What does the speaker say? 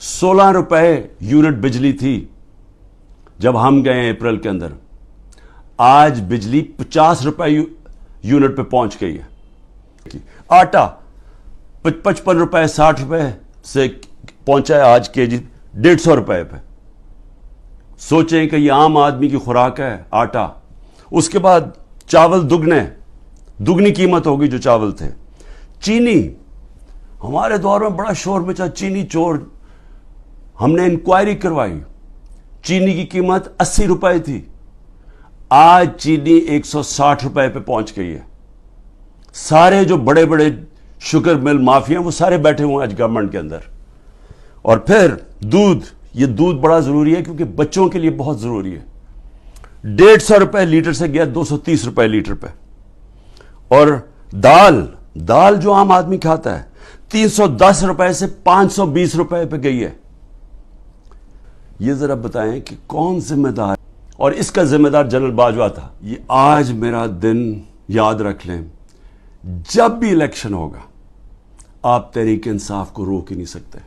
16 रुपए यूनिट बिजली थी जब हम गए अप्रैल के अंदर। आज बिजली 50 रुपए यूनिट पे पहुंच गई है। आटा 55 रुपए 60 रुपए से पहुंचा है आज केजी 150 रुपए पे। सोचें कि ये आम आदमी की खुराक है आटा। उसके बाद चावल दुगनी कीमत होगी जो चावल थे। चीनी, हमारे दौर में बड़ा शोर मचा चीनी चोर। हमने इंक्वायरी करवाई, चीनी की कीमत 80 रुपए थी, आज चीनी 160 रुपए पे पहुंच गई है। सारे जो बड़े बड़े शुगर मिल माफिया वो सारे बैठे हुए हैं आज गवर्नमेंट के अंदर। और फिर दूध, ये दूध बड़ा जरूरी है क्योंकि बच्चों के लिए बहुत जरूरी है। 150 रुपए लीटर से गया 230 रुपए लीटर पे। और दाल जो आम आदमी खाता है 310 रुपए से 520 रुपए पे गई है। ये जरा बताएं कि कौन जिम्मेदार, और इसका जिम्मेदार जनरल बाजवा था। ये आज मेरा दिन याद रख लें, जब भी इलेक्शन होगा आप तहरीक इंसाफ को रोक ही नहीं सकते।